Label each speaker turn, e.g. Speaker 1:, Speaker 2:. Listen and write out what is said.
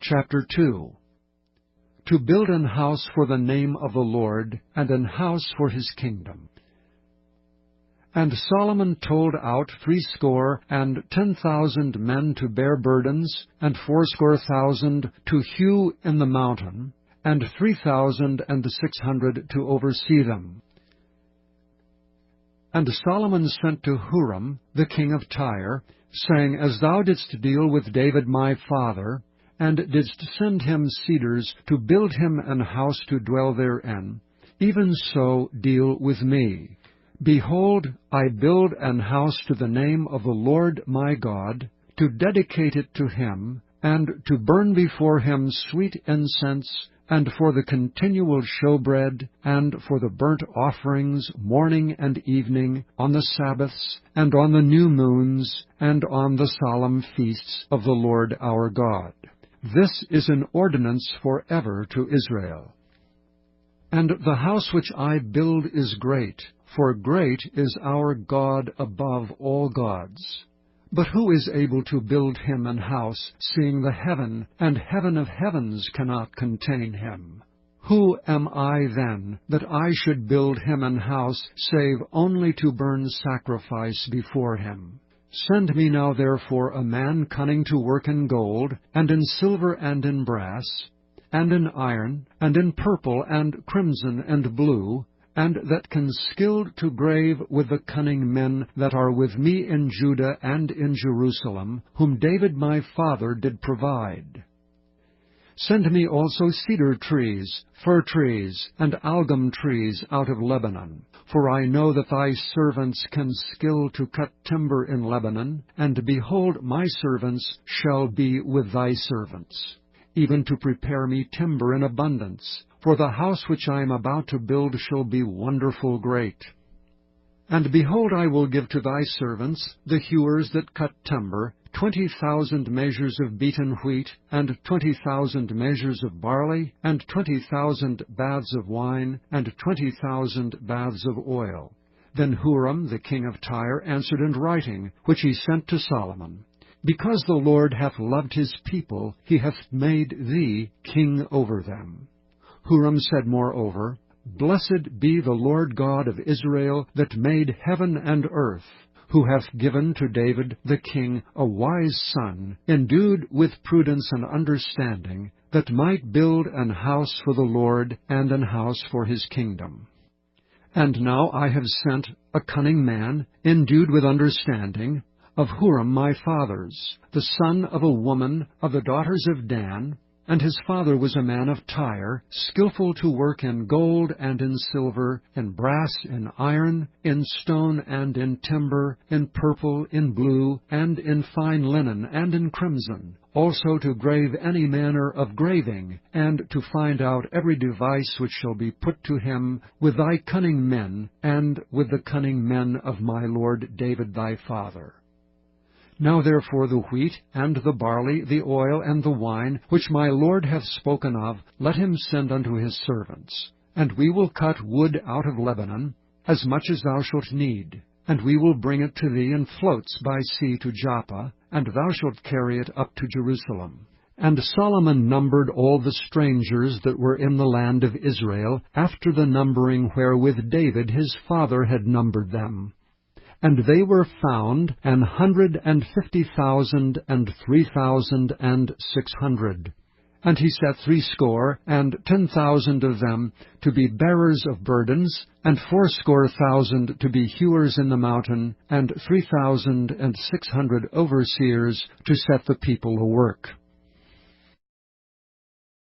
Speaker 1: Chapter 2. To build an house for the name of the Lord, and an house for his kingdom. And Solomon told out 70,000 men to bear burdens, and 80,000 to hew in the mountain, and 3,600 to oversee them. And Solomon sent to Huram, the king of Tyre, saying, As thou didst deal with David my father, and didst send him cedars to build him an house to dwell therein, even so deal with me. Behold, I build an house to the name of the Lord my God, to dedicate it to him, and to burn before him sweet incense, and for the continual showbread, and for the burnt offerings morning and evening, on the Sabbaths, and on the new moons, and on the solemn feasts of the Lord our God. This is an ordinance forever to Israel. And the house which I build is great, for great is our God above all gods. But who is able to build him an house, seeing the heaven and heaven of heavens cannot contain him? Who am I then, that I should build him an house, save only to burn sacrifice before him? Send me now therefore a man cunning to work in gold, and in silver, and in brass, and in iron, and in purple, and crimson, and blue, and that can skilled to grave with the cunning men that are with me in Judah and in Jerusalem, whom David my father did provide. Send me also cedar trees, fir trees, and algum trees out of Lebanon. For I know that thy servants can skill to cut timber in Lebanon, and behold, my servants shall be with thy servants, even to prepare me timber in abundance, for the house which I am about to build shall be wonderful great. And behold, I will give to thy servants, the hewers that cut timber, 20,000 measures of beaten wheat, and 20,000 measures of barley, and 20,000 baths of wine, and 20,000 baths of oil. Then Huram the king of Tyre answered in writing, which he sent to Solomon, Because the Lord hath loved his people, he hath made thee king over them. Huram said moreover, Blessed be the Lord God of Israel, that made heaven and earth, who hath given to David the king a wise son, endued with prudence and understanding, that might build an house for the Lord, and an house for his kingdom. And now I have sent a cunning man, endued with understanding, of Huram my father's, the son of a woman of the daughters of Dan, and his father was a man of Tyre, skillful to work in gold and in silver, in brass, in iron, in stone and in timber, in purple, in blue, and in fine linen, and in crimson, also to grave any manner of graving, and to find out every device which shall be put to him with thy cunning men, and with the cunning men of my lord David thy father. Now therefore the wheat, and the barley, the oil, and the wine, which my lord hath spoken of, let him send unto his servants. And we will cut wood out of Lebanon, as much as thou shalt need, and we will bring it to thee in floats by sea to Joppa, and thou shalt carry it up to Jerusalem. And Solomon numbered all the strangers that were in the land of Israel, after the numbering wherewith David his father had numbered them. And they were found 150,000 and 3,600. And he set 70,000 of them to be bearers of burdens, and 80,000 to be hewers in the mountain, and 3,600 overseers to set the people a work.